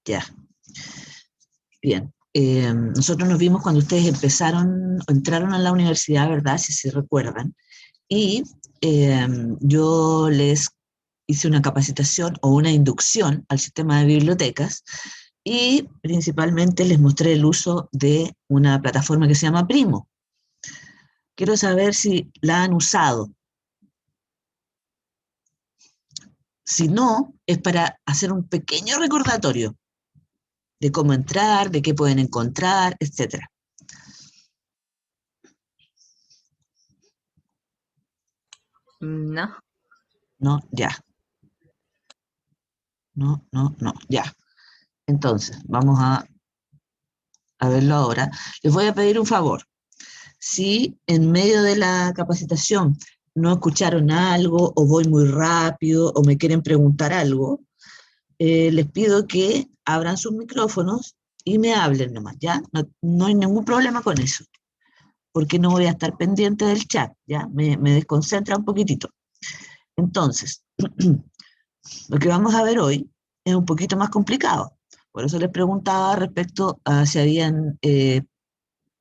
Ya, bien. Nosotros nos vimos cuando ustedes entraron a la universidad, ¿verdad? Si se recuerdan. Y yo les hice una capacitación o una inducción al sistema de bibliotecas y principalmente les mostré el uso de una plataforma que se llama Primo. Quiero saber si la han usado. Si no, es para hacer un pequeño recordatorio de cómo entrar, de qué pueden encontrar, etcétera. No. No, ya. No, ya. Entonces, vamos a verlo ahora. Les voy a pedir un favor. Si en medio de la capacitación no escucharon algo, o voy muy rápido, o me quieren preguntar algo, les pido que abran sus micrófonos y me hablen nomás, ¿ya? No hay ningún problema con eso, porque no voy a estar pendiente del chat, ¿ya? Me desconcentra un poquitito. Entonces, lo que vamos a ver hoy es un poquito más complicado. Por eso les preguntaba respecto a si habían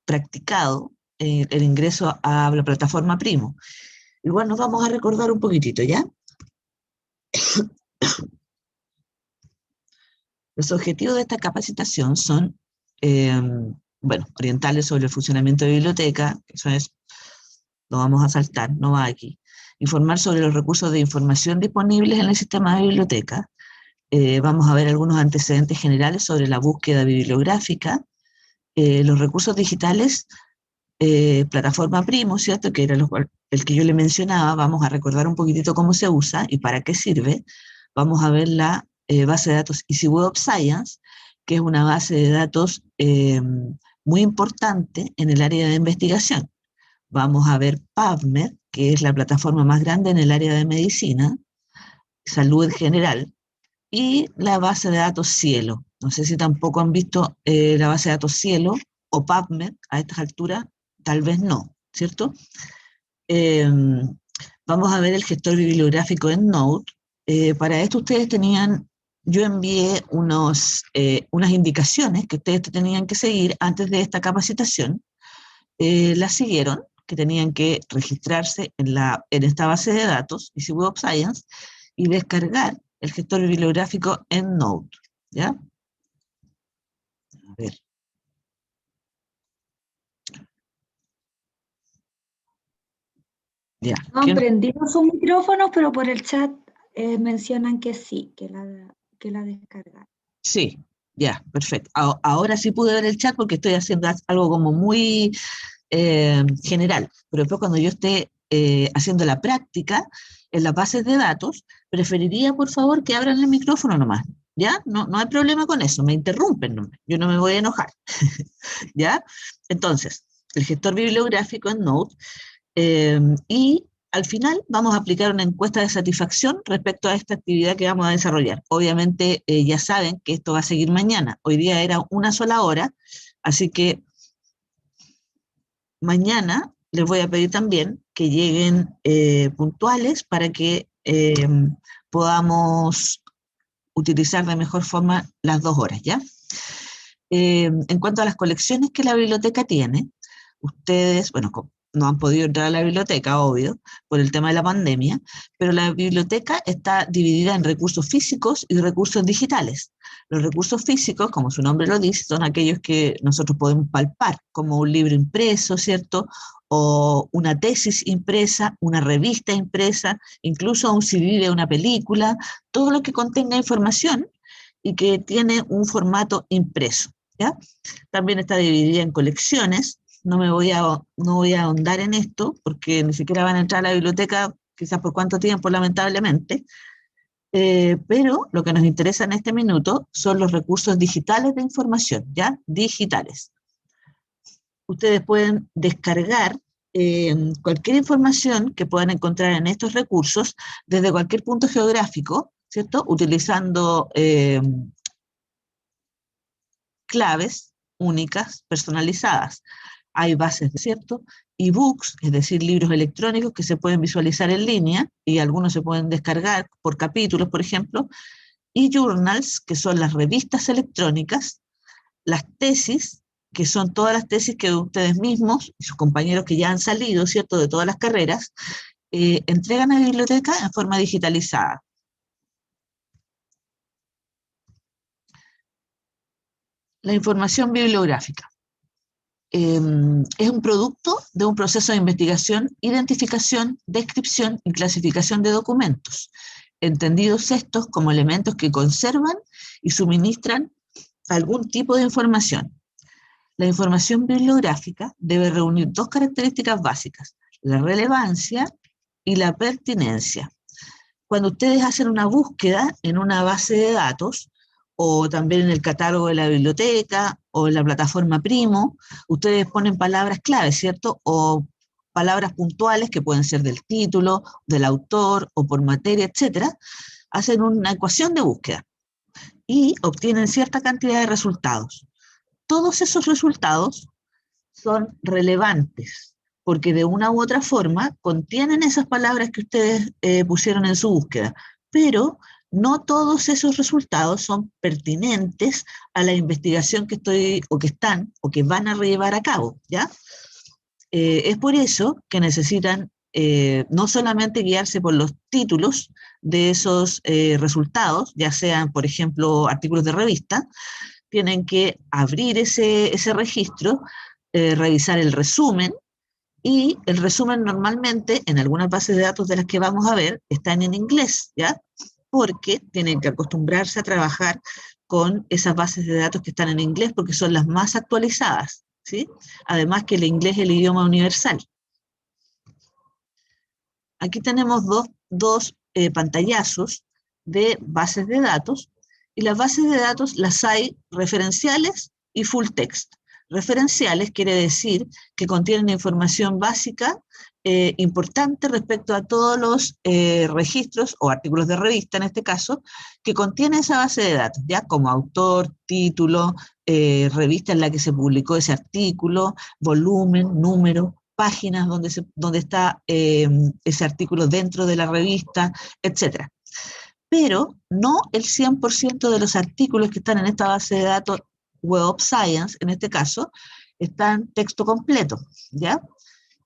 practicado el ingreso a la plataforma Primo. Igual nos vamos a recordar un poquitito, ¿ya? Los objetivos de esta capacitación son, bueno, orientarles sobre el funcionamiento de biblioteca, eso es, lo vamos a saltar, no va aquí. Informar sobre los recursos de información disponibles en el sistema de biblioteca. Vamos a ver algunos antecedentes generales sobre la búsqueda bibliográfica, los recursos digitales, plataforma Primo, ¿cierto? Que era el que yo le mencionaba. Vamos a recordar un poquitito cómo se usa y para qué sirve. Vamos a ver la base de datos Easy Web of Science, que es una base de datos muy importante en el área de investigación. Vamos a ver PubMed, que es la plataforma más grande en el área de medicina, salud en general, y la base de datos Cielo. No sé si tampoco han visto la base de datos Cielo o PubMed a estas alturas, tal vez no, ¿cierto? Eh, Vamos a ver el gestor bibliográfico EndNote. Para esto ustedes yo envié unas indicaciones que ustedes tenían que seguir antes de esta capacitación. Las siguieron, que tenían que registrarse en esta base de datos, Easy Web of Science, y descargar el gestor bibliográfico EndNote, ¿ya? A ver. Ya. No han prendido sus micrófonos, pero por el chat mencionan que sí, que la descargan. Sí, ya, perfecto. Ahora sí pude ver el chat porque estoy haciendo algo como muy general, pero después cuando yo esté haciendo la práctica en las bases de datos, preferiría por favor que abran el micrófono nomás, ¿ya? No hay problema con eso, me interrumpen nomás, yo no me voy a enojar, ¿ya? Entonces, el gestor bibliográfico en Node, y al final vamos a aplicar una encuesta de satisfacción respecto a esta actividad que vamos a desarrollar. Obviamente ya saben que esto va a seguir mañana, hoy día era una sola hora, así que mañana les voy a pedir también que lleguen puntuales para que podamos utilizar de mejor forma las 2 horas, ¿ya? En cuanto a las colecciones que la biblioteca tiene, ustedes, bueno, no han podido entrar a la biblioteca, obvio, por el tema de la pandemia, pero la biblioteca está dividida en recursos físicos y recursos digitales. Los recursos físicos, como su nombre lo dice, son aquellos que nosotros podemos palpar, como un libro impreso, ¿cierto? O una tesis impresa, una revista impresa, incluso un CD de una película, todo lo que contenga información y que tiene un formato impreso, ¿ya? También está dividida en colecciones. No voy a ahondar en esto porque ni siquiera van a entrar a la biblioteca, quizás por cuánto tiempo, lamentablemente, pero lo que nos interesa en este minuto son los recursos digitales de información, ¿ya? Digitales. Ustedes pueden descargar cualquier información que puedan encontrar en estos recursos desde cualquier punto geográfico, ¿cierto? Utilizando claves únicas, personalizadas. Hay bases, ¿cierto? E-books, es decir, libros electrónicos que se pueden visualizar en línea y algunos se pueden descargar por capítulos, por ejemplo, e-journals, que son las revistas electrónicas, las tesis, que son todas las tesis que ustedes mismos y sus compañeros que ya han salido, ¿cierto?, de todas las carreras, entregan a la biblioteca en forma digitalizada. La información bibliográfica. Es un producto de un proceso de investigación, identificación, descripción y clasificación de documentos, entendidos estos como elementos que conservan y suministran algún tipo de información. La información bibliográfica debe reunir dos características básicas, la relevancia y la pertinencia. Cuando ustedes hacen una búsqueda en una base de datos, o también en el catálogo de la biblioteca, o en la plataforma Primo, ustedes ponen palabras clave, ¿cierto? O palabras puntuales que pueden ser del título, del autor, o por materia, etcétera. Hacen una ecuación de búsqueda y obtienen cierta cantidad de resultados. Todos esos resultados son relevantes, porque de una u otra forma contienen esas palabras que ustedes pusieron en su búsqueda, pero no todos esos resultados son pertinentes a la investigación que estoy, o que están, o que van a llevar a cabo, ¿ya? Es por eso que necesitan no solamente guiarse por los títulos de esos resultados, ya sean, por ejemplo, artículos de revista, tienen que abrir ese registro, revisar el resumen, y el resumen normalmente, en algunas bases de datos de las que vamos a ver, están en inglés, ¿ya? Porque tienen que acostumbrarse a trabajar con esas bases de datos que están en inglés, porque son las más actualizadas, ¿sí? Además que el inglés es el idioma universal. Aquí tenemos dos pantallazos de bases de datos, y las bases de datos las hay referenciales y full text. Referenciales quiere decir que contienen información básica importante respecto a todos los registros o artículos de revista, en este caso, que contiene esa base de datos, ya como autor, título, revista en la que se publicó ese artículo, volumen, número, páginas donde está ese artículo dentro de la revista, etc. Pero no el 100% de los artículos que están en esta base de datos Web of Science, en este caso, están texto completo, ¿ya?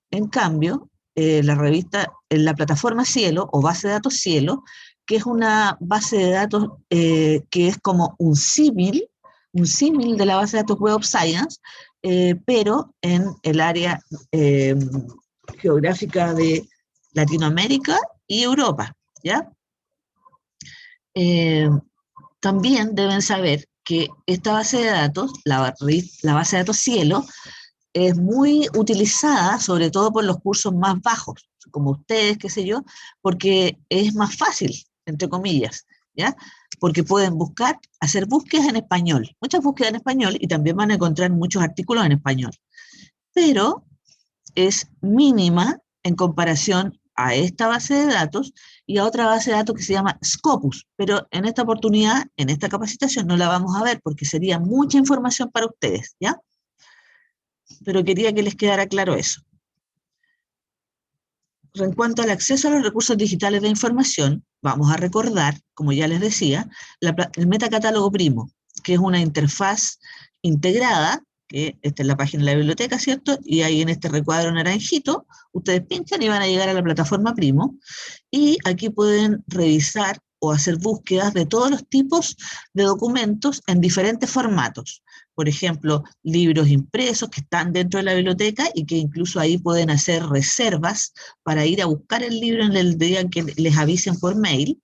En cambio, la revista, en la plataforma Cielo, o base de datos Cielo, que es una base de datos que es como un símil de la base de datos Web of Science, pero en el área geográfica de Latinoamérica y Europa, ¿ya? También deben saber que esta base de datos, la base de datos Cielo, es muy utilizada, sobre todo por los cursos más bajos, como ustedes, qué sé yo, porque es más fácil, entre comillas, ¿ya? Porque pueden hacer búsquedas en español, muchas búsquedas en español, y también van a encontrar muchos artículos en español. Pero es mínima en comparación a esta base de datos y a otra base de datos que se llama Scopus, pero en esta oportunidad, en esta capacitación, no la vamos a ver porque sería mucha información para ustedes, ¿ya? Pero quería que les quedara claro eso. En cuanto al acceso a los recursos digitales de información, vamos a recordar, como ya les decía, el metacatálogo Primo, que es una interfaz integrada, que esta es la página de la biblioteca, ¿cierto? Y ahí en este recuadro naranjito, ustedes pinchan y van a llegar a la plataforma Primo, y aquí pueden revisar o hacer búsquedas de todos los tipos de documentos en diferentes formatos. Por ejemplo, libros impresos que están dentro de la biblioteca y que incluso ahí pueden hacer reservas para ir a buscar el libro en el día en que les avisen por mail.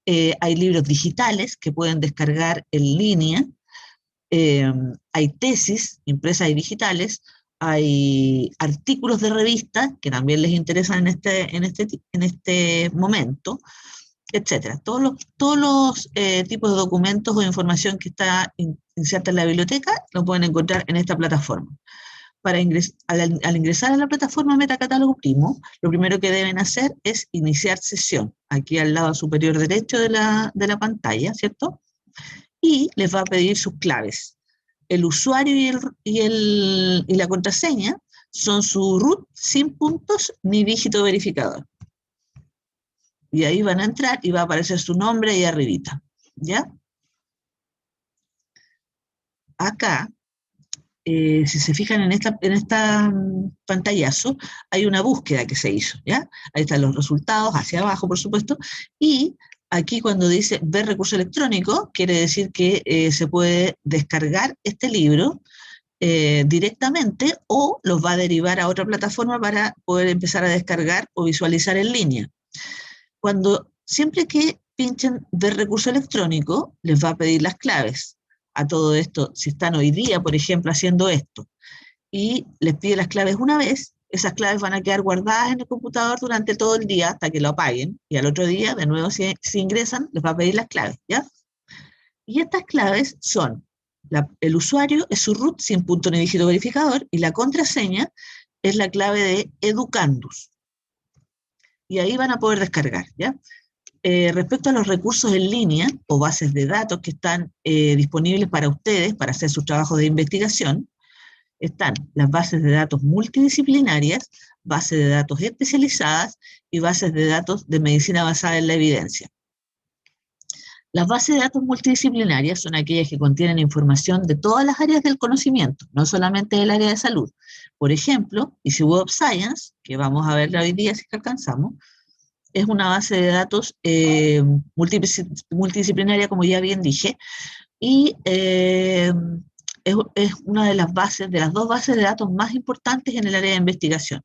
Hay libros digitales que pueden descargar en línea. Hay tesis impresas y digitales. Hay artículos de revista que también les interesan en este momento, etcétera. Todos los tipos de documentos o información que está inserta en la biblioteca lo pueden encontrar en esta plataforma. Al ingresar a la plataforma Metacatálogo Primo, lo primero que deben hacer es iniciar sesión, aquí al lado superior derecho de la pantalla, ¿cierto? Y les va a pedir sus claves. El usuario y la contraseña son su root sin puntos ni dígito verificador. Y ahí van a entrar y va a aparecer su nombre ahí arribita, ¿ya? Acá, si se fijan en esta pantallazo, hay una búsqueda que se hizo, ¿ya? Ahí están los resultados, hacia abajo, por supuesto, y aquí cuando dice ver recurso electrónico, quiere decir que se puede descargar este libro directamente o los va a derivar a otra plataforma para poder empezar a descargar o visualizar en línea. Siempre que pinchen ver recurso electrónico, les va a pedir las claves. A todo esto, si están hoy día, por ejemplo, haciendo esto, y les pide las claves una vez, esas claves van a quedar guardadas en el computador durante todo el día hasta que lo apaguen, y al otro día, de nuevo, si ingresan, les va a pedir las claves, ¿ya? Y estas claves son, el usuario es su root sin punto ni dígito verificador, y la contraseña es la clave de Educandus. Y ahí van a poder descargar, ¿ya? Respecto a los recursos en línea o bases de datos que están disponibles para ustedes para hacer sus trabajos de investigación, están las bases de datos multidisciplinarias, bases de datos especializadas y bases de datos de medicina basada en la evidencia. Las bases de datos multidisciplinarias son aquellas que contienen información de todas las áreas del conocimiento, no solamente del área de salud. Por ejemplo, Easy Web of Science, que vamos a verla hoy día si que alcanzamos, es una base de datos multidisciplinaria, como ya bien dije, y es una de las dos bases de datos más importantes en el área de investigación.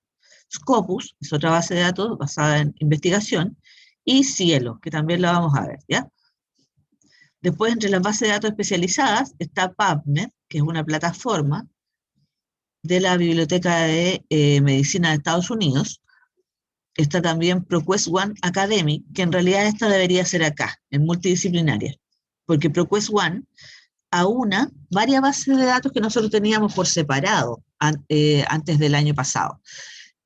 Scopus es otra base de datos basada en investigación, y Cielo, que también la vamos a ver, ¿ya? Después, entre las bases de datos especializadas, está PubMed, que es una plataforma de la Biblioteca de Medicina de Estados Unidos. Está también ProQuest One Academic, que en realidad esta debería ser acá, en multidisciplinaria, porque ProQuest One aúna varias bases de datos que nosotros teníamos por separado antes del año pasado.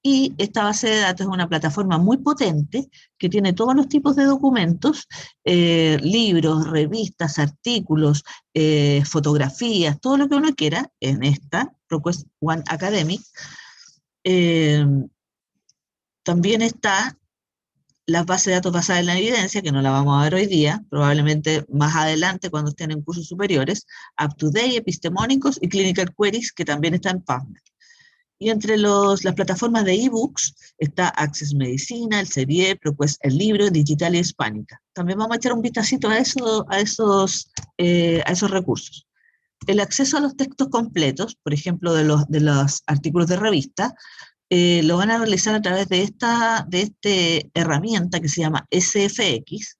Y esta base de datos es una plataforma muy potente que tiene todos los tipos de documentos, libros, revistas, artículos, fotografías, todo lo que uno quiera en esta ProQuest One Academic. También está la base de datos basada en la evidencia, que no la vamos a ver hoy día, probablemente más adelante cuando estén en cursos superiores, UpToDate, epistemónicos y Clinical Queries, que también están en PubMed. Y entre las plataformas de ebooks está Access Medicina, el Elsevier, ProQuest El Libro, Digital y Hispánica. También vamos a echar un vistacito a esos recursos. El acceso a los textos completos, por ejemplo, de los artículos de revista, lo van a realizar a través de esta herramienta que se llama SFX,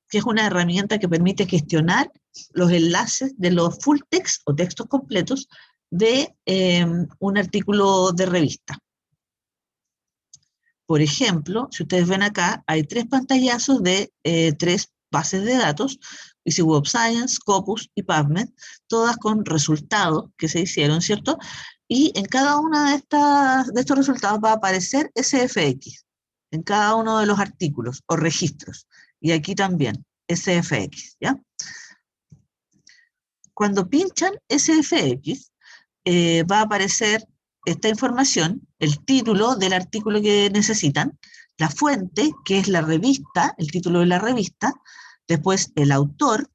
que es una herramienta que permite gestionar los enlaces de los full text o textos completos de un artículo de revista. Por ejemplo, si ustedes ven acá, hay 3 pantallazos de 3 bases de datos, Easy Web of Science, Scopus y PubMed, todas con resultados que se hicieron, ¿cierto? Y en cada uno de estos resultados va a aparecer SFX, en cada uno de los artículos o registros. Y aquí también, SFX, ¿ya? Cuando pinchan SFX, va a aparecer esta información, el título del artículo que necesitan, la fuente, que es la revista, el título de la revista, después el autor,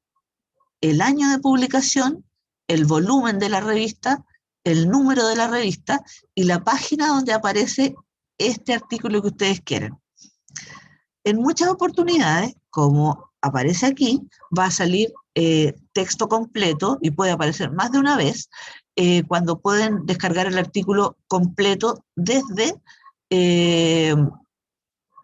el año de publicación, el volumen de la revista, el número de la revista y la página donde aparece este artículo que ustedes quieren. En muchas oportunidades, como aparece aquí, va a salir texto completo y puede aparecer más de una vez cuando pueden descargar el artículo completo desde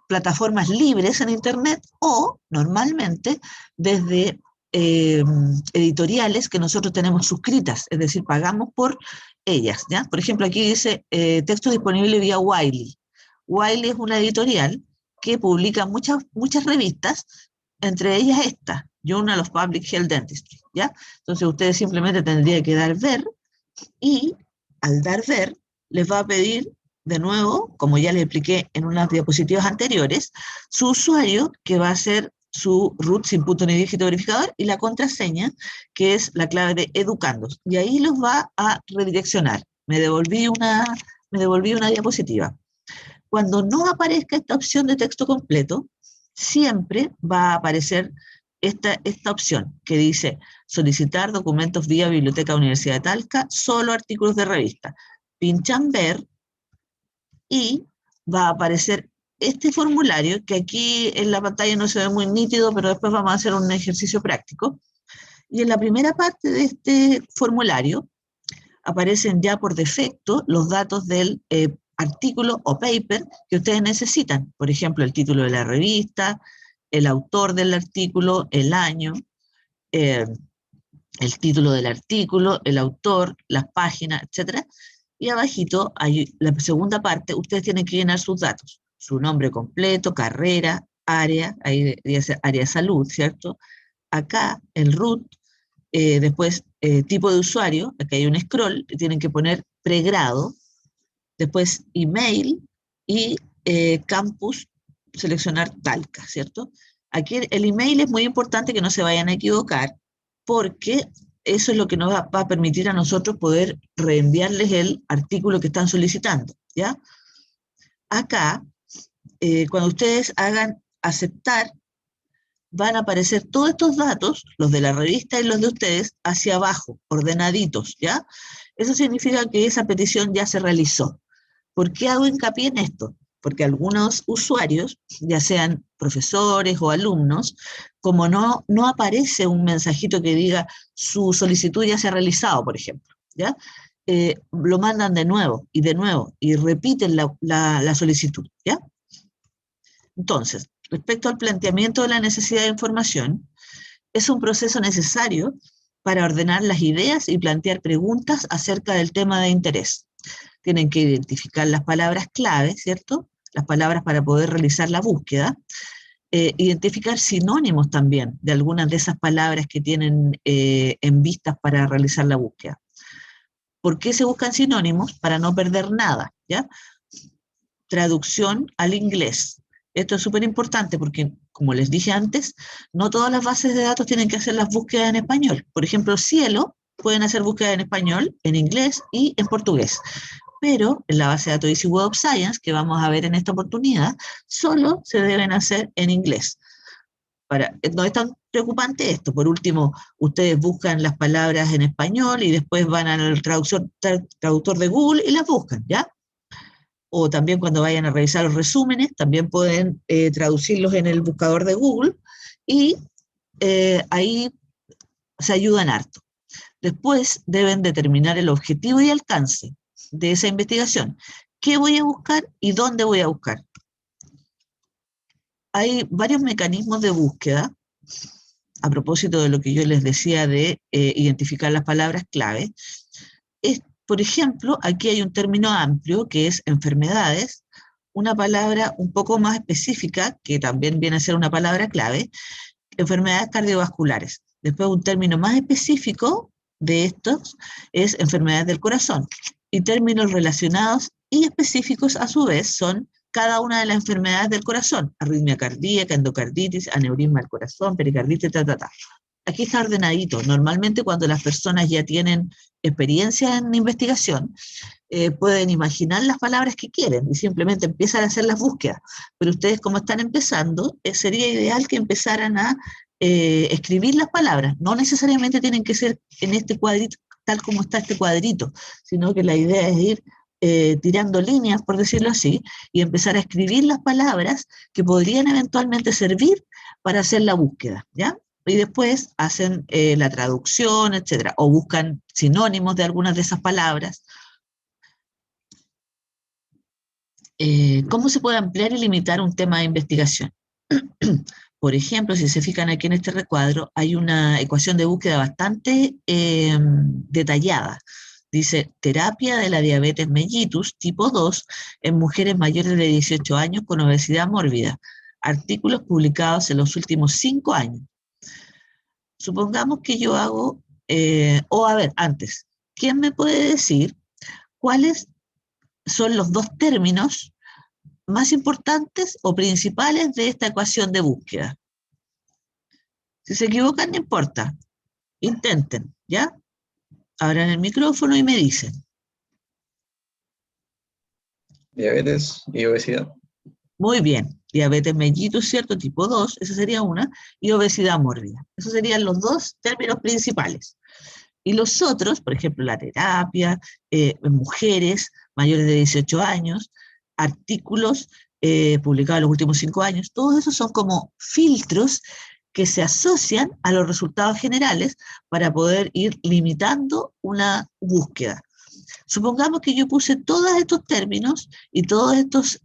plataformas libres en Internet o normalmente desde editoriales que nosotros tenemos suscritas, es decir, pagamos por ellas, ¿ya? Por ejemplo, aquí dice texto disponible vía Wiley. Wiley es una editorial que publica muchas revistas, entre ellas esta, Journal of Public Health Dentistry, ¿ya? Entonces ustedes simplemente tendrían que dar ver y al dar ver les va a pedir de nuevo, como ya les expliqué en unas diapositivas anteriores, su usuario, que va a ser su root sin punto ni dígito verificador, y la contraseña, que es la clave de Educandos. Y ahí los va a redireccionar. Me devolví una diapositiva. Cuando no aparezca esta opción de texto completo, siempre va a aparecer esta opción que dice solicitar documentos vía Biblioteca Universidad de Talca, solo artículos de revista. Pinchan ver y va a aparecer este formulario, que aquí en la pantalla no se ve muy nítido, pero después vamos a hacer un ejercicio práctico. Y en la primera parte de este formulario aparecen ya por defecto los datos del artículo o paper que ustedes necesitan. Por ejemplo, el título de la revista, el autor del artículo, el año, el título del artículo, el autor, las páginas, etc. Y abajito, hay la segunda parte, ustedes tienen que llenar sus datos. Su nombre completo, carrera, área, ahí dice área de salud, ¿cierto? Acá, el root, después tipo de usuario, aquí hay un scroll, tienen que poner pregrado, después email y campus, seleccionar Talca, ¿cierto? Aquí el email es muy importante que no se vayan a equivocar, porque eso es lo que nos va a permitir a nosotros poder reenviarles el artículo que están solicitando, ¿ya? Acá, cuando ustedes hagan aceptar, van a aparecer todos estos datos, los de la revista y los de ustedes, hacia abajo, ordenaditos, ¿ya? Eso significa que esa petición ya se realizó. ¿Por qué hago hincapié en esto? Porque algunos usuarios, ya sean profesores o alumnos, como no aparece un mensajito que diga su solicitud ya se ha realizado, por ejemplo, ¿ya? Lo mandan de nuevo y repiten la solicitud, ¿ya? Entonces, respecto al planteamiento de la necesidad de información, es un proceso necesario para ordenar las ideas y plantear preguntas acerca del tema de interés. Tienen que identificar las palabras clave, ¿cierto? Las palabras para poder realizar la búsqueda. Identificar sinónimos también de algunas de esas palabras que tienen en vistas para realizar la búsqueda. ¿Por qué se buscan sinónimos? Para no perder nada, ¿ya? Traducción al inglés. Esto es súper importante porque, como les dije antes, no todas las bases de datos tienen que hacer las búsquedas en español. Por ejemplo, Cielo pueden hacer búsquedas en español, en inglés y en portugués. Pero en la base de datos Easy Web of Science, que vamos a ver en esta oportunidad, solo se deben hacer en inglés. No es tan preocupante esto. Por último, ustedes buscan las palabras en español y después van al traductor de Google y las buscan, ¿ya? O también cuando vayan a revisar los resúmenes, también pueden traducirlos en el buscador de Google y ahí se ayudan harto. Después deben determinar el objetivo y alcance de esa investigación. ¿Qué voy a buscar y dónde voy a buscar? Hay varios mecanismos de búsqueda, a propósito de lo que yo les decía de identificar las palabras clave. Por ejemplo, aquí hay un término amplio que es enfermedades, una palabra un poco más específica, que también viene a ser una palabra clave, enfermedades cardiovasculares. Después un término más específico de estos es enfermedades del corazón. Y términos relacionados y específicos a su vez son cada una de las enfermedades del corazón: arritmia cardíaca, endocarditis, aneurisma del corazón, pericarditis, Aquí está ordenadito. Normalmente cuando las personas ya tienen experiencia en investigación, pueden imaginar las palabras que quieren y simplemente empiezan a hacer las búsquedas. Pero ustedes, como están empezando, sería ideal que empezaran a escribir las palabras. No necesariamente tienen que ser en este cuadrito, tal como está este cuadrito, sino que la idea es ir tirando líneas, por decirlo así, y empezar a escribir las palabras que podrían eventualmente servir para hacer la búsqueda, ¿ya? Y después hacen la traducción, etcétera, o buscan sinónimos de algunas de esas palabras. ¿Cómo se puede ampliar y limitar un tema de investigación? Por ejemplo, si se fijan aquí en este recuadro, hay una ecuación de búsqueda bastante detallada. Dice, terapia de la diabetes mellitus tipo 2 en mujeres mayores de 18 años con obesidad mórbida. Artículos publicados en los últimos 5 años. Supongamos que yo hago, antes, ¿quién me puede decir cuáles son los dos términos más importantes o principales de esta ecuación de búsqueda? Si se equivocan, no importa. Intenten, ¿ya? Abran el micrófono y me dicen. Diabetes y obesidad. Muy bien. Diabetes mellitus, ¿cierto? Tipo 2, esa sería una, y obesidad mórbida. Esos serían los dos términos principales. Y los otros, por ejemplo, la terapia, mujeres mayores de 18 años, artículos publicados en los últimos 5 años, todos esos son como filtros que se asocian a los resultados generales para poder ir limitando una búsqueda. Supongamos que yo puse todos estos términos y todos estos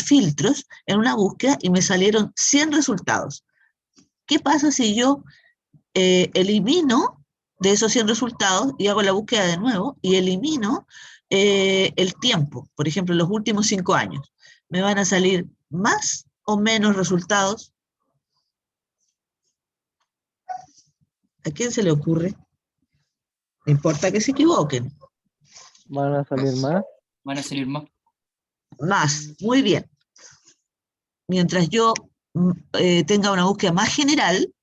filtros en una búsqueda y me salieron 100 resultados. ¿Qué pasa si yo elimino de esos 100 resultados y hago la búsqueda de nuevo y elimino el tiempo? Por ejemplo, los últimos 5 años. ¿Me van a salir más o menos resultados? ¿A quién se le ocurre? No importa que se equivoquen. Van a salir más. Van a salir más. Más, muy bien. Mientras yo tenga una búsqueda más general,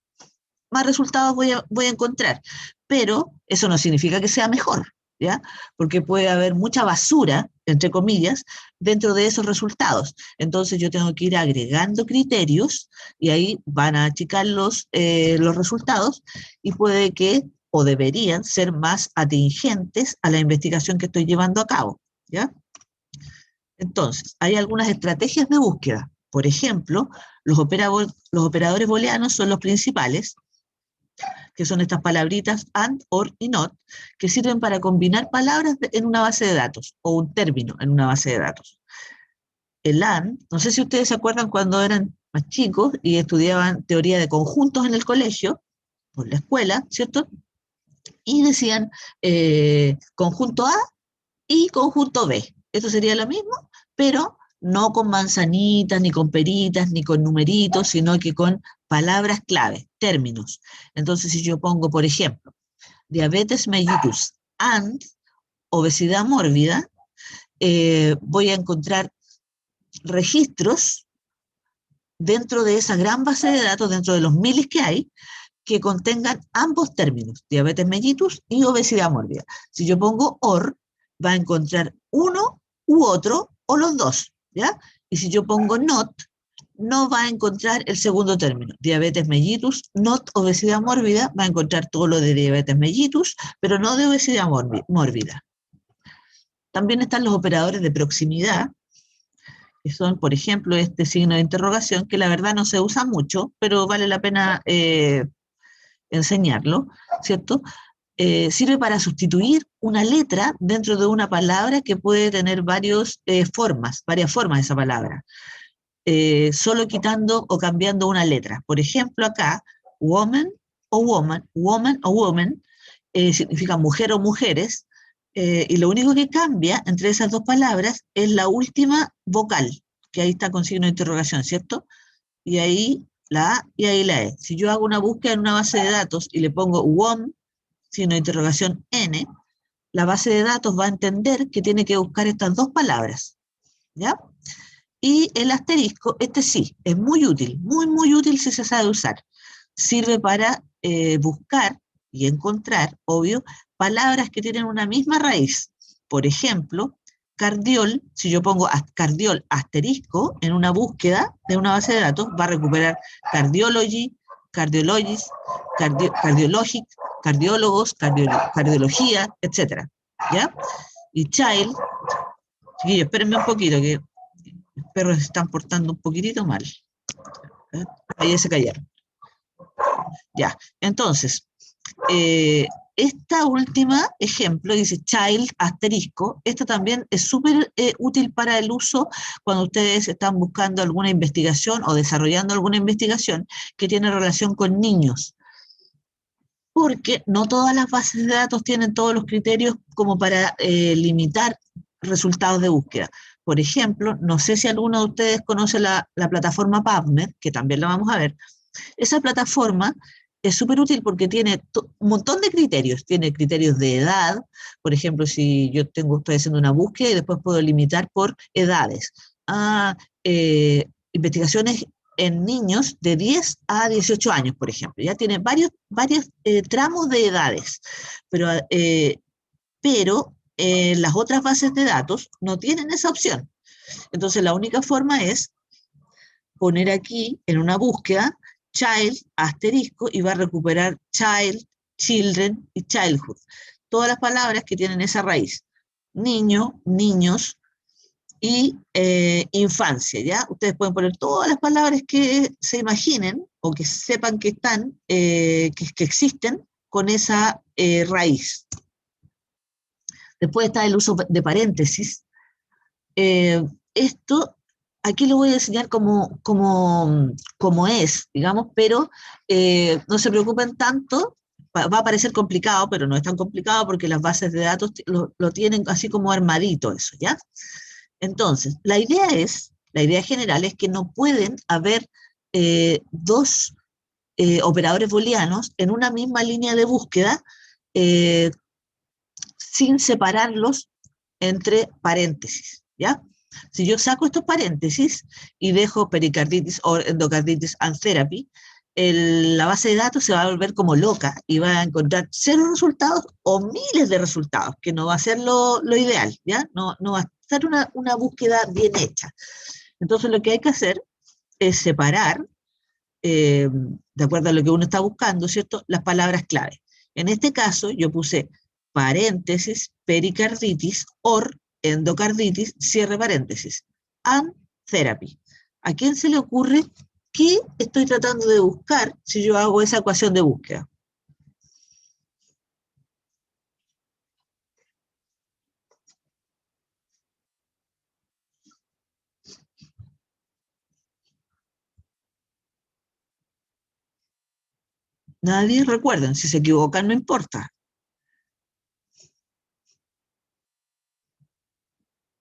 más resultados voy a encontrar. Pero eso no significa que sea mejor, ¿ya? Porque puede haber mucha basura, entre comillas, dentro de esos resultados. Entonces yo tengo que ir agregando criterios y ahí van a achicar los resultados y puede que, o deberían ser más atingentes a la investigación que estoy llevando a cabo, ¿ya? Entonces, hay algunas estrategias de búsqueda. Por ejemplo, los operadores booleanos son los principales, que son estas palabritas and, or y not, que sirven para combinar palabras en una base de datos, o un término en una base de datos. El and, no sé si ustedes se acuerdan cuando eran más chicos y estudiaban teoría de conjuntos en el colegio, por la escuela, ¿cierto? Y decían conjunto A y conjunto B. Esto sería lo mismo, pero no con manzanitas, ni con peritas, ni con numeritos, sino que con palabras clave, términos. Entonces, si yo pongo, por ejemplo, diabetes mellitus and obesidad mórbida, voy a encontrar registros dentro de esa gran base de datos, dentro de los miles que hay, que contengan ambos términos, diabetes mellitus y obesidad mórbida. Si yo pongo OR, va a encontrar uno u otro o los dos, ¿ya? Y si yo pongo NOT, no va a encontrar el segundo término, diabetes mellitus, NOT obesidad mórbida, va a encontrar todo lo de diabetes mellitus, pero no de obesidad mórbida. También están los operadores de proximidad, que son, por ejemplo, este signo de interrogación, que la verdad no se usa mucho, pero vale la pena enseñarlo, ¿cierto? Sirve para sustituir una letra dentro de una palabra que puede tener varias formas de esa palabra, solo quitando o cambiando una letra. Por ejemplo, acá, woman o woman, significa mujer o mujeres, y lo único que cambia entre esas dos palabras es la última vocal, que ahí está con signo de interrogación, ¿cierto? Y ahí la A y ahí la E. Si yo hago una búsqueda en una base de datos y le pongo WOM, signo de interrogación N, la base de datos va a entender que tiene que buscar estas dos palabras, ¿ya? Y el asterisco, este sí, es muy útil, muy útil si se sabe usar. Sirve para buscar y encontrar, obvio, palabras que tienen una misma raíz. Por ejemplo, cardiol, si yo pongo cardiol asterisco en una búsqueda de una base de datos, va a recuperar cardiology, cardiologist, cardiologic, cardiólogos, cardiología, etc. ¿Ya? Y child, chiquillos, espérenme un poquito, que los perros se están portando un poquitito mal. Ahí se cayeron. Ya, entonces, esta última ejemplo dice child asterisco. Esta también es súper útil para el uso cuando ustedes están buscando alguna investigación o desarrollando alguna investigación que tiene relación con niños. Porque no todas las bases de datos tienen todos los criterios como para limitar resultados de búsqueda. Por ejemplo, no sé si alguno de ustedes conoce la plataforma PubMed, que también la vamos a ver. Esa plataforma es súper útil porque tiene un montón de criterios. Tiene criterios de edad, por ejemplo, si yo estoy haciendo una búsqueda y después puedo limitar por edades. Investigaciones en niños de 10 a 18 años, por ejemplo. Ya tiene varios tramos de edades, pero las otras bases de datos no tienen esa opción. Entonces, la única forma es poner aquí, en una búsqueda, child, asterisco, y va a recuperar child, children y childhood. Todas las palabras que tienen esa raíz. Niño, niños y infancia, ¿ya? Ustedes pueden poner todas las palabras que se imaginen o que sepan que están, que existen con esa raíz. Después está el uso de paréntesis. Esto, aquí lo voy a enseñar como es, digamos, pero no se preocupen tanto, va a parecer complicado, pero no es tan complicado porque las bases de datos lo tienen así como armadito eso, ¿ya? Entonces, la idea general es que no pueden haber dos operadores booleanos en una misma línea de búsqueda sin separarlos entre paréntesis, ¿ya? Si yo saco estos paréntesis y dejo pericarditis o endocarditis and therapy, la base de datos se va a volver como loca y va a encontrar 0 resultados o miles de resultados, que no va a ser lo ideal, ¿ya? No va a ser una búsqueda bien hecha. Entonces lo que hay que hacer es separar, de acuerdo a lo que uno está buscando, ¿cierto?, las palabras clave. En este caso yo puse paréntesis, pericarditis, or, endocarditis, cierre paréntesis, and therapy. ¿A quién se le ocurre qué estoy tratando de buscar si yo hago esa ecuación de búsqueda? Nadie, recuerden, si se equivocan no importa.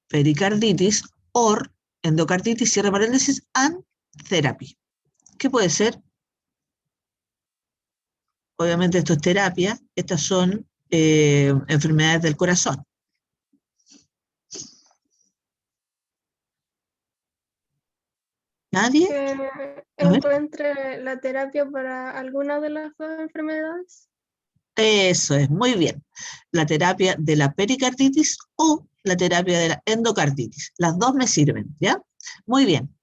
Pericarditis, or, endocarditis, cierre paréntesis, and therapy. ¿Qué puede ser? Obviamente esto es terapia, estas son enfermedades del corazón. ¿Nadie? Que A ver. encuentre la terapia para alguna de las dos enfermedades. Eso es, muy bien. La terapia de la pericarditis o la terapia de la endocarditis. Las dos me sirven, ¿ya? Muy bien.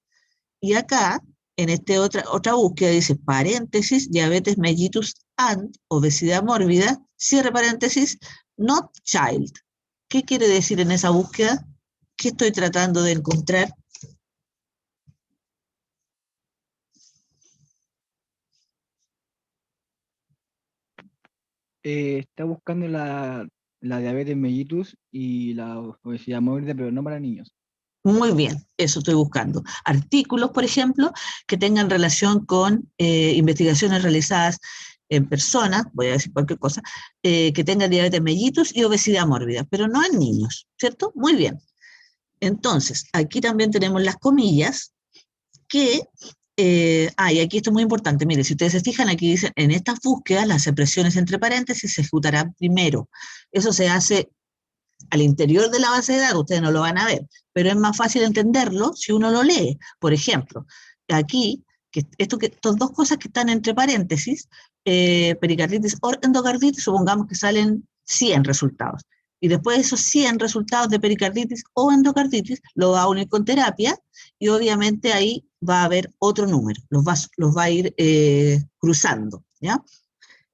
Y acá, en esta otra búsqueda, dice paréntesis, diabetes mellitus and obesidad mórbida, cierre paréntesis, not child. ¿Qué quiere decir en esa búsqueda? ¿Qué estoy tratando de encontrar? Está buscando la diabetes mellitus y la obesidad mórbida, pero no para niños. Muy bien, eso estoy buscando. Artículos, por ejemplo, que tengan relación con investigaciones realizadas en personas, voy a decir cualquier cosa, que tengan diabetes mellitus y obesidad mórbida, pero no en niños, ¿cierto? Muy bien. Entonces, aquí también tenemos las comillas que... y aquí esto es muy importante, mire, si ustedes se fijan, aquí dicen, en estas búsquedas, las expresiones entre paréntesis se ejecutarán primero. Eso se hace al interior de la base de datos, ustedes no lo van a ver, pero es más fácil entenderlo si uno lo lee. Por ejemplo, aquí, estas dos cosas que están entre paréntesis, pericarditis o endocarditis, supongamos que salen 100 resultados. Y después de esos 100 resultados de pericarditis o endocarditis, lo va a unir con terapia y obviamente ahí va a haber otro número, los va a ir cruzando, ¿ya?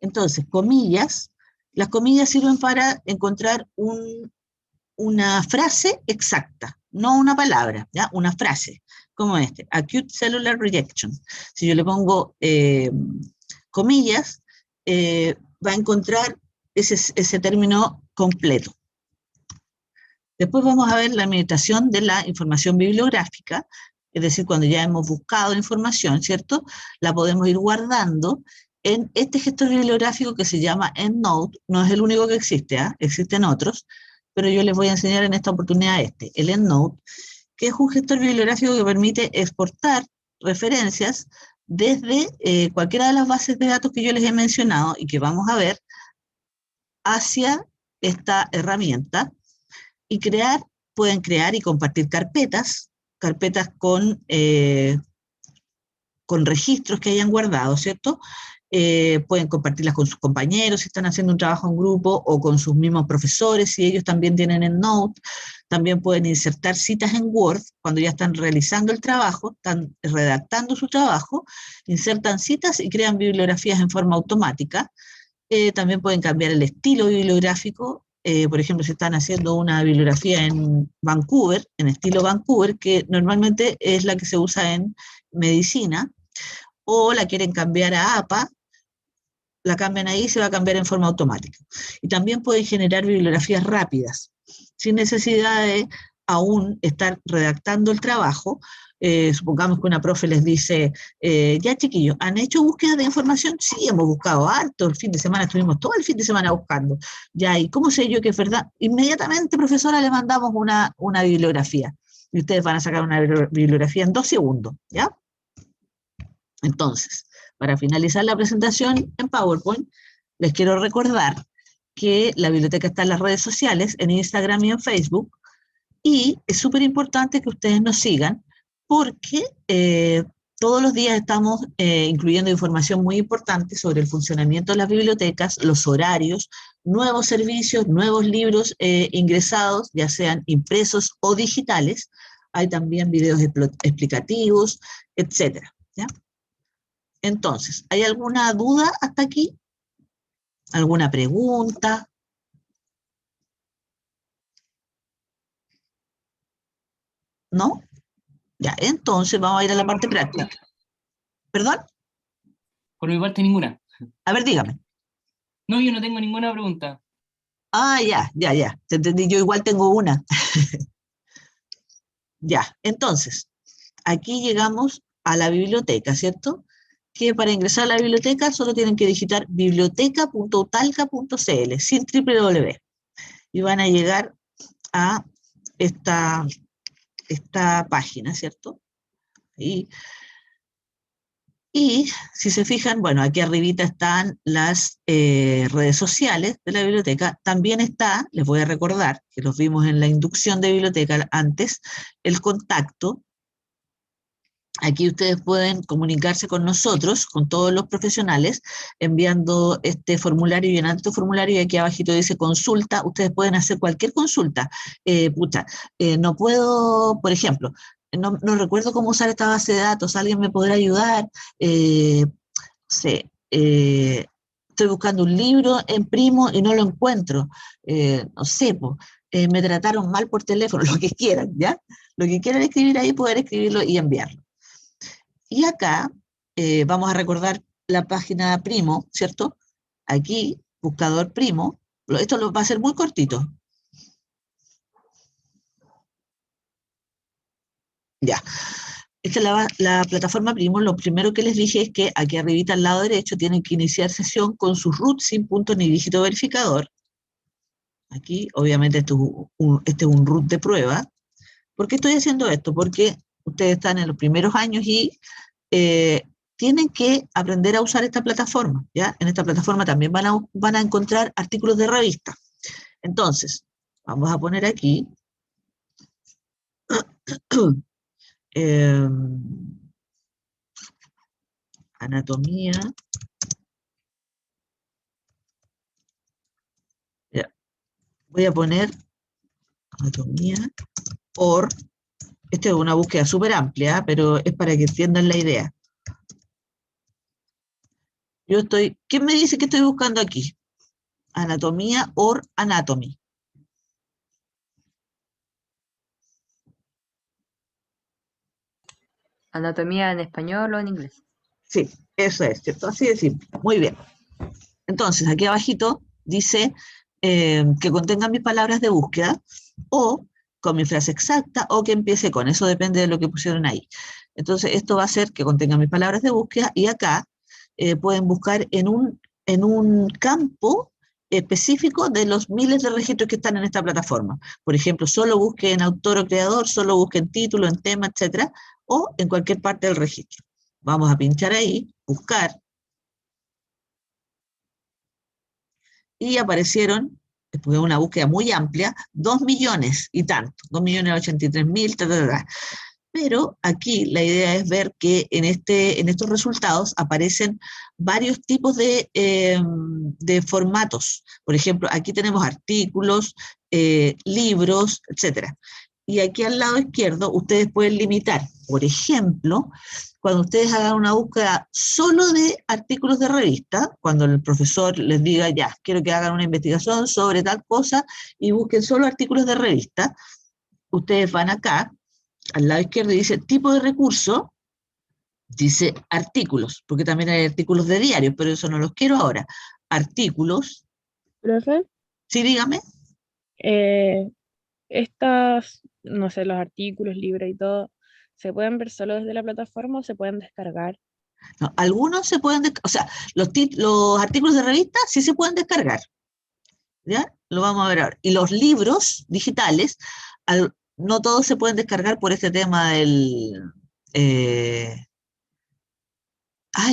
Entonces, comillas, las comillas sirven para encontrar una frase exacta, no una palabra, ¿ya? Una frase, como acute cellular rejection. Si yo le pongo comillas, va a encontrar ese término completo. Después vamos a ver la administración de la información bibliográfica, es decir, cuando ya hemos buscado información, ¿cierto? La podemos ir guardando en este gestor bibliográfico que se llama EndNote. No es el único que existe, ¿eh? Existen otros, pero yo les voy a enseñar en esta oportunidad el EndNote, que es un gestor bibliográfico que permite exportar referencias desde cualquiera de las bases de datos que yo les he mencionado y que vamos a ver hacia esta herramienta y pueden crear y compartir carpetas con registros que hayan guardado, ¿cierto? Pueden compartirlas con sus compañeros si están haciendo un trabajo en grupo o con sus mismos profesores si ellos también tienen EndNote. También pueden insertar citas en Word, cuando ya están realizando el trabajo, están redactando su trabajo, insertan citas y crean bibliografías en forma automática. También pueden cambiar el estilo bibliográfico. Por ejemplo, si están haciendo una bibliografía en Vancouver, en estilo Vancouver, que normalmente es la que se usa en medicina, o la quieren cambiar a APA, la cambian ahí y se va a cambiar en forma automática. Y también pueden generar bibliografías rápidas, sin necesidad de aún estar redactando el trabajo. Supongamos que una profe les dice, ya chiquillos, ¿han hecho búsqueda de información? Sí, hemos buscado harto, el fin de semana estuvimos todo el fin de semana buscando. Ya, ¿y cómo sé yo que es verdad? Inmediatamente, profesora, le mandamos una bibliografía. Y ustedes van a sacar una bibliografía en 2 segundos, ¿ya? Entonces, para finalizar la presentación en PowerPoint, les quiero recordar que la biblioteca está en las redes sociales, en Instagram y en Facebook, y es súper importante que ustedes nos sigan, porque todos los días estamos incluyendo información muy importante sobre el funcionamiento de las bibliotecas, los horarios, nuevos servicios, nuevos libros ingresados, ya sean impresos o digitales. Hay también videos explicativos, etcétera, ¿ya? Entonces, ¿hay alguna duda hasta aquí? ¿Alguna pregunta? ¿No? Ya, entonces vamos a ir a la parte práctica. ¿Perdón? Por mi parte, ninguna. A ver, dígame. No, yo no tengo ninguna pregunta. Ah, ya. Te entendí, yo igual tengo una. Ya, entonces, aquí llegamos a la biblioteca, ¿cierto? Que para ingresar a la biblioteca solo tienen que digitar biblioteca.utalca.cl sin www. Y van a llegar a esta página, ¿cierto? Y si se fijan, bueno, aquí arribita están las redes sociales de la biblioteca. También está, les voy a recordar, que los vimos en la inducción de biblioteca antes, el contacto. Aquí ustedes pueden comunicarse con nosotros, con todos los profesionales, enviando este formulario, llenando este formulario, y aquí abajito dice consulta. Ustedes pueden hacer cualquier consulta. No puedo, por ejemplo, no recuerdo cómo usar esta base de datos, ¿alguien me podrá ayudar? Estoy buscando un libro en Primo y no lo encuentro. No sé, me trataron mal por teléfono, lo que quieran, ¿ya? Lo que quieran escribir ahí, poder escribirlo y enviarlo. Y acá vamos a recordar la página Primo, ¿cierto? Aquí, buscador Primo. Esto va a ser muy cortito. Ya. Esta es la plataforma Primo. Lo primero que les dije es que aquí arribita al lado derecho tienen que iniciar sesión con su root sin punto ni dígito verificador. Aquí, obviamente, este es un root de prueba. ¿Por qué estoy haciendo esto? Porque ustedes están en los primeros años y tienen que aprender a usar esta plataforma, ¿ya? En esta plataforma también van a encontrar artículos de revista. Entonces, vamos a poner aquí anatomía. Ya. Voy a poner anatomía por... Esta es una búsqueda súper amplia, pero es para que entiendan la idea. ¿Qué me dice que estoy buscando aquí? Anatomía or anatomy. Anatomía en español o en inglés. Sí, eso es, ¿cierto? Así de simple. Muy bien. Entonces, aquí abajito dice que contenga mis palabras de búsqueda, o con mi frase exacta, o que empiece con. Eso depende de lo que pusieron ahí. Entonces, esto va a ser que contenga mis palabras de búsqueda, y acá pueden buscar en un campo específico de los miles de registros que están en esta plataforma. Por ejemplo, solo busque en autor o creador, solo busque en título, en tema, etcétera, o en cualquier parte del registro. Vamos a pinchar ahí, buscar, y aparecieron, después de una búsqueda muy amplia, 2 millones y tanto, 2.083.000, Pero aquí la idea es ver que en estos resultados aparecen varios tipos de formatos. Por ejemplo, aquí tenemos artículos, libros, etcétera. Y aquí al lado izquierdo ustedes pueden limitar, por ejemplo, cuando ustedes hagan una búsqueda solo de artículos de revista, cuando el profesor les diga, ya, quiero que hagan una investigación sobre tal cosa y busquen solo artículos de revista, ustedes van acá, al lado izquierdo, y dice tipo de recurso, dice artículos, porque también hay artículos de diario, pero eso no los quiero ahora. Artículos, Profe, sí, dígame. estas, no sé, los artículos, libros y todo, ¿se pueden ver solo desde la plataforma o se pueden descargar? No, algunos se pueden, o sea, los artículos de revista sí se pueden descargar, ¿ya? Lo vamos a ver ahora. Y los libros digitales, no todos se pueden descargar por este tema del...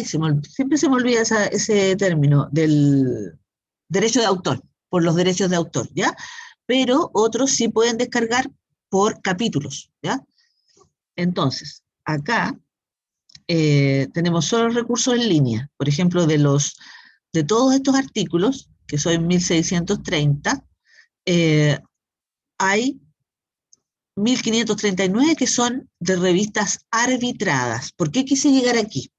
siempre se me olvida ese término, del derecho de autor, por los derechos de autor, ¿ya? Pero otros sí pueden descargar por capítulos, ¿ya? Entonces, acá tenemos solo recursos en línea. Por ejemplo, de todos estos artículos, que son 1630, hay 1539 que son de revistas arbitradas. ¿Por qué quise llegar aquí?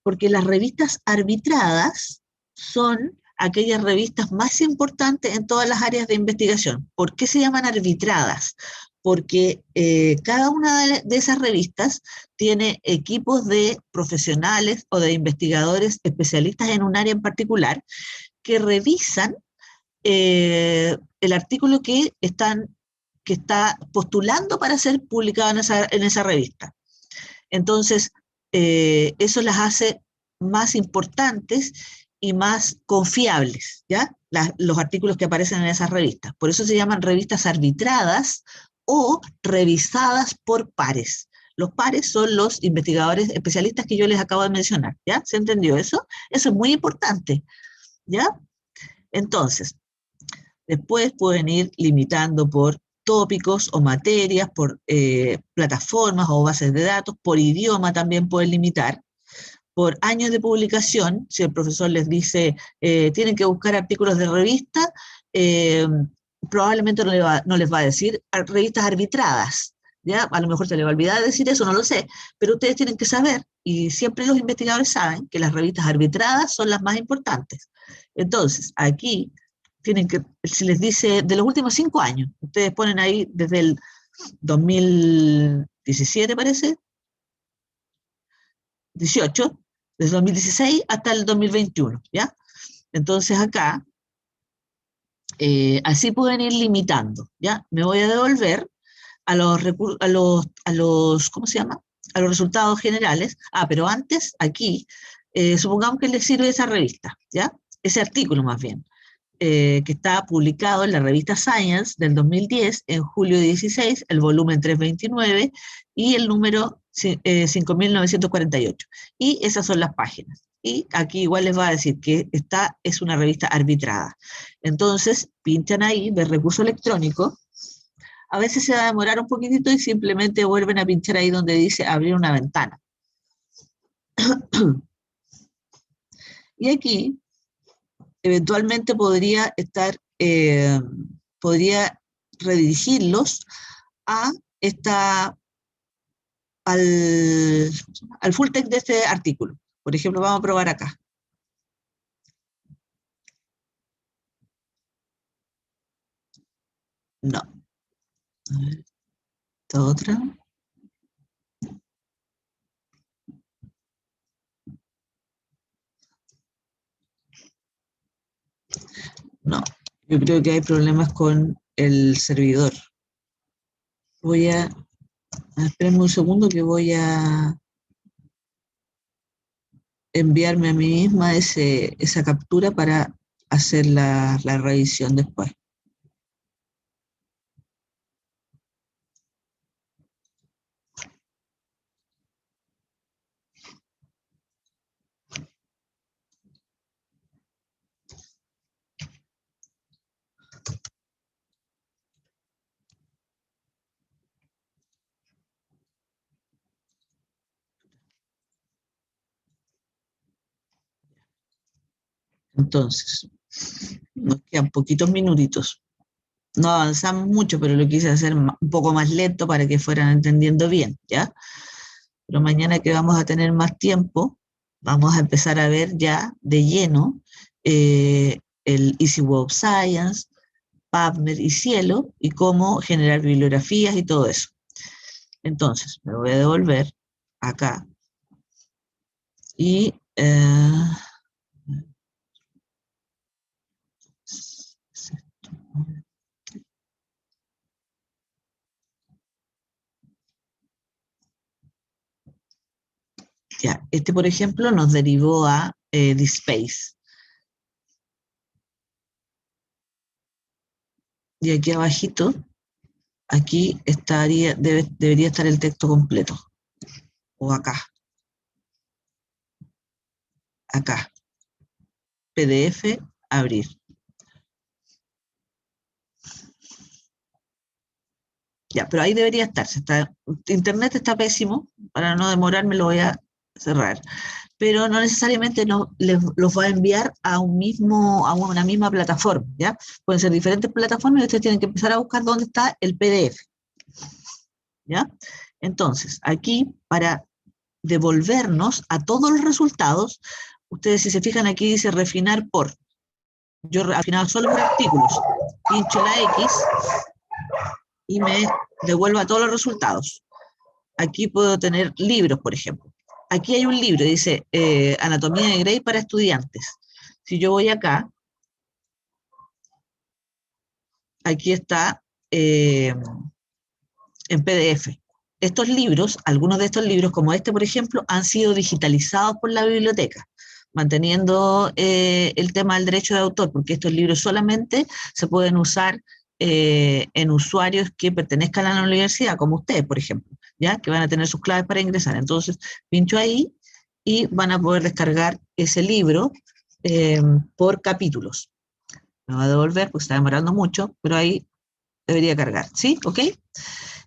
Porque las revistas arbitradas son aquellas revistas más importantes en todas las áreas de investigación. ¿Por qué se llaman arbitradas? Porque cada una de esas revistas tiene equipos de profesionales o de investigadores especialistas en un área en particular que revisan el artículo que está postulando para ser publicado en esa revista. Entonces, eso las hace más importantes y más confiables, ¿ya? Los artículos que aparecen en esas revistas. Por eso se llaman revistas arbitradas o revisadas por pares. Los pares son los investigadores especialistas que yo les acabo de mencionar, ¿ya? ¿Se entendió eso? Eso es muy importante, ¿ya? Entonces, después pueden ir limitando por tópicos o materias, por plataformas o bases de datos, por idioma también pueden limitar, por años de publicación, si el profesor les dice, tienen que buscar artículos de revista, probablemente no les va a decir revistas arbitradas, ¿ya? A lo mejor se les va a olvidar decir eso, no lo sé, pero ustedes tienen que saber, y siempre los investigadores saben, que las revistas arbitradas son las más importantes. Entonces, aquí tienen que, si les dice de los últimos 5 años, ustedes ponen ahí desde el 2017, parece, 18, desde 2016 hasta el 2021, ¿ya? Entonces acá, así pueden ir limitando, ¿ya? Me voy a devolver a los ¿cómo se llama? A los resultados generales. Pero antes, aquí, supongamos que les sirve esa revista, ¿ya? Ese artículo más bien, que está publicado en la revista Science del 2010, en julio 16, el volumen 329 y el número 5948. Y esas son las páginas. Y aquí igual les va a decir que esta es una revista arbitrada. Entonces, pinchan ahí, de recurso electrónico. A veces se va a demorar un poquitito y simplemente vuelven a pinchar ahí donde dice abrir una ventana. Y aquí, eventualmente podría redirigirlos a al full text de este artículo. Por ejemplo, vamos a probar acá. No. A ver, esta otra. No, yo creo que hay problemas con el servidor. Espérenme un segundo que voy a enviarme a mí misma esa captura para hacer la revisión después. Entonces, nos quedan poquitos minutitos. No avanzamos mucho, pero lo quise hacer un poco más lento para que fueran entendiendo bien, ¿ya? Pero mañana que vamos a tener más tiempo, vamos a empezar a ver ya de lleno el Easy Web Science, PubMed y Cielo, y cómo generar bibliografías y todo eso. Entonces, me voy a devolver acá. Y ya, este por ejemplo nos derivó a DSpace. Y aquí abajito, aquí estaría, debería estar el texto completo. O acá. Acá. PDF, abrir. Ya, pero ahí debería estar. Internet está pésimo. Para no demorarme lo voy a cerrar. Pero no necesariamente los va a enviar a una misma plataforma, ¿ya? Pueden ser diferentes plataformas y ustedes tienen que empezar a buscar dónde está el PDF, ¿ya? Entonces, aquí, para devolvernos a todos los resultados, ustedes si se fijan aquí dice refinar por. Yo refinado solo por artículos. Pincho la X y me devuelvo a todos los resultados. Aquí puedo tener libros, por ejemplo. Aquí hay un libro, dice Anatomía de Grey para estudiantes. Si yo voy acá, aquí está en PDF. Estos libros, algunos de estos libros, como este, por ejemplo, han sido digitalizados por la biblioteca, manteniendo el tema del derecho de autor, porque estos libros solamente se pueden usar en usuarios que pertenezcan a la universidad, como ustedes, por ejemplo, ¿ya? Que van a tener sus claves para ingresar. Entonces, pincho ahí y van a poder descargar ese libro por capítulos. Me va a devolver porque está demorando mucho, pero ahí debería cargar, ¿sí? ¿Ok?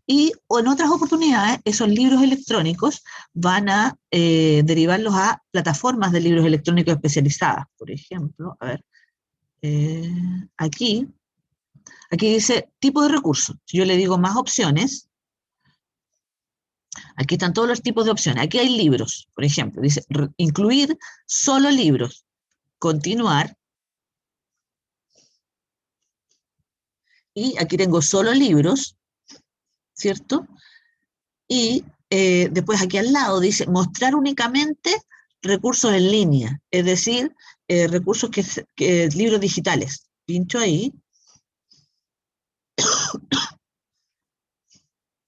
Y en otras oportunidades, esos libros electrónicos van a derivarlos a plataformas de libros electrónicos especializadas. Por ejemplo, a ver, aquí dice tipo de recursos. Si yo le digo más opciones, aquí están todos los tipos de opciones. Aquí hay libros, por ejemplo, dice incluir solo libros, continuar, y aquí tengo solo libros, ¿cierto? Y después aquí al lado dice mostrar únicamente recursos en línea, es decir, recursos libros digitales. Pincho ahí.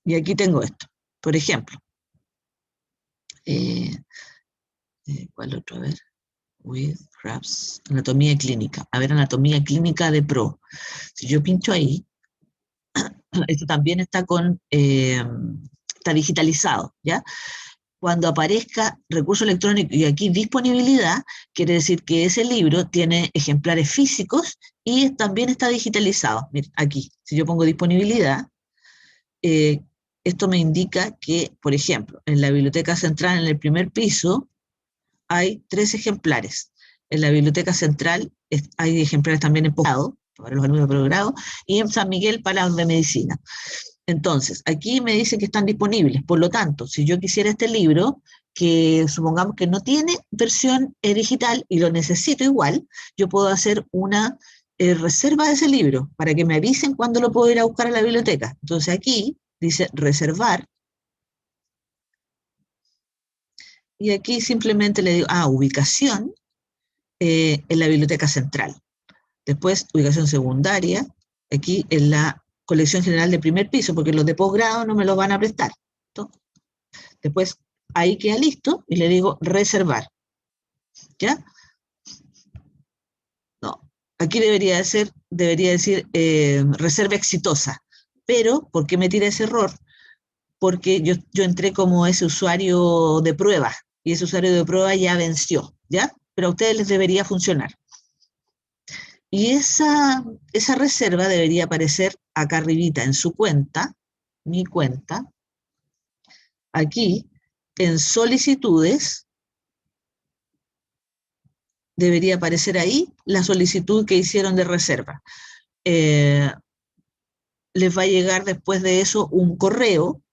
Y aquí tengo esto. Por ejemplo, ¿cuál otro? A ver. With Raps, anatomía clínica. A ver, anatomía clínica de Pro. Si yo pincho ahí, esto también está está digitalizado, ¿ya? Cuando aparezca recurso electrónico y aquí disponibilidad, quiere decir que ese libro tiene ejemplares físicos y también está digitalizado. Miren, aquí, si yo pongo disponibilidad, esto me indica que, por ejemplo, en la biblioteca central, en el primer piso, hay 3 ejemplares. En la biblioteca central hay ejemplares también en posgrado, para los alumnos de posgrado, y en San Miguel para los de medicina. Entonces, aquí me dicen que están disponibles. Por lo tanto, si yo quisiera este libro, que supongamos que no tiene versión digital y lo necesito igual, yo puedo hacer una reserva de ese libro para que me avisen cuándo lo puedo ir a buscar a la biblioteca. Entonces aquí dice reservar. Y aquí simplemente le digo, ubicación en la biblioteca central. Después, ubicación secundaria, aquí en la colección general de primer piso, porque los de posgrado no me los van a prestar. ¿No? Después, ahí queda listo y le digo reservar. ¿Ya? No, aquí debería decir reserva exitosa. Pero, ¿por qué me tira ese error? Porque yo entré como ese usuario de prueba, y ese usuario de prueba ya venció, ¿ya? Pero a ustedes les debería funcionar. Y esa reserva debería aparecer acá arribita en su cuenta, mi cuenta, aquí, en solicitudes, debería aparecer ahí la solicitud que hicieron de reserva. les va a llegar después de eso un correo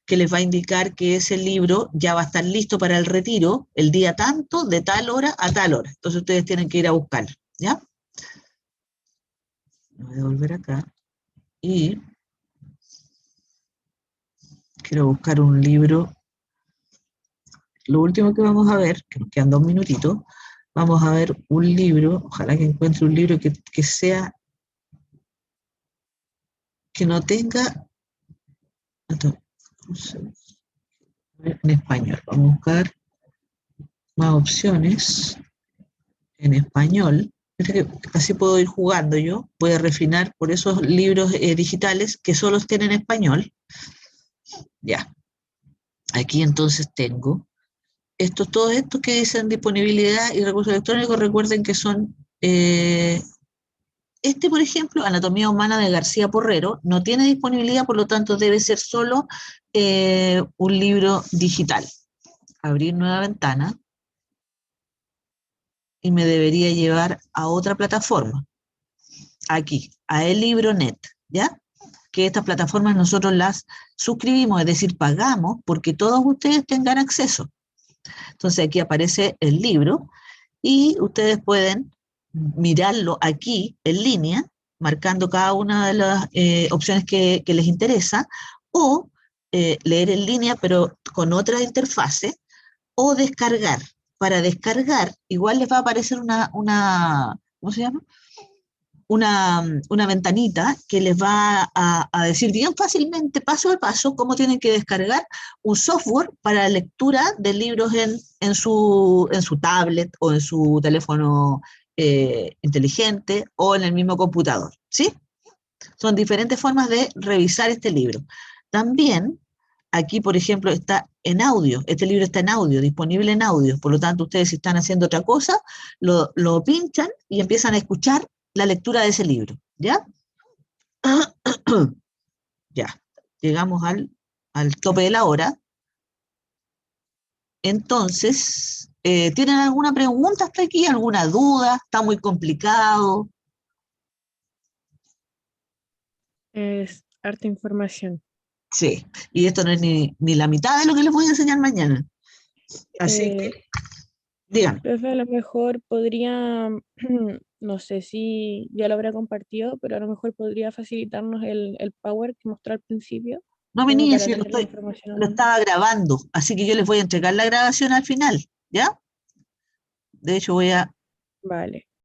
que les va a indicar que ese libro ya va a estar listo para el retiro el día tanto, de tal hora a tal hora. Entonces ustedes tienen que ir a buscarlo, ¿ya? Voy a volver acá y quiero buscar un libro. Lo último que vamos a ver, que nos quedan 2 minutitos, vamos a ver un libro, ojalá que encuentre un libro que sea, que no tenga, en español. Vamos a buscar más opciones en español. Así puedo ir jugando yo. Voy a refinar por esos libros digitales que solo estén en español. Ya. Aquí entonces tengo todos estos que dicen disponibilidad y recursos electrónicos. Recuerden que son, por ejemplo, Anatomía Humana de García Porrero, no tiene disponibilidad, por lo tanto debe ser solo un libro digital. Abrir nueva ventana y me debería llevar a otra plataforma. Aquí, a eLibroNet, ¿ya? Que estas plataformas nosotros las suscribimos, es decir, pagamos porque todos ustedes tengan acceso. Entonces aquí aparece el libro y ustedes pueden mirarlo aquí en línea, marcando cada una de las opciones que les interesa, o leer en línea pero con otra interfase, o descargar. Para descargar, igual les va a aparecer ¿cómo se llama? Una ventanita que les va a decir bien fácilmente, paso a paso, cómo tienen que descargar un software para la lectura de libros en su tablet o en su teléfono inteligente o en el mismo computador, ¿sí? Son diferentes formas de revisar este libro. También, aquí, por ejemplo, está en audio. Este libro está en audio, disponible en audio. Por lo tanto, ustedes si están haciendo otra cosa, lo pinchan y empiezan a escuchar la lectura de ese libro, ¿ya? Ya, llegamos al tope de la hora. Entonces, ¿tienen alguna pregunta hasta aquí? ¿Alguna duda? ¿Está muy complicado? Es harta información. Sí, y esto no es ni la mitad de lo que les voy a enseñar mañana. Así que, díganme. Profe, a lo mejor podría, no sé si ya lo habrá compartido, pero a lo mejor podría facilitarnos el Power que mostró al principio, No, mi como niña, para si tener la información a lo mano. estaba grabando, así que yo les voy a entregar la grabación al final, ¿ya? De hecho, voy a Vale.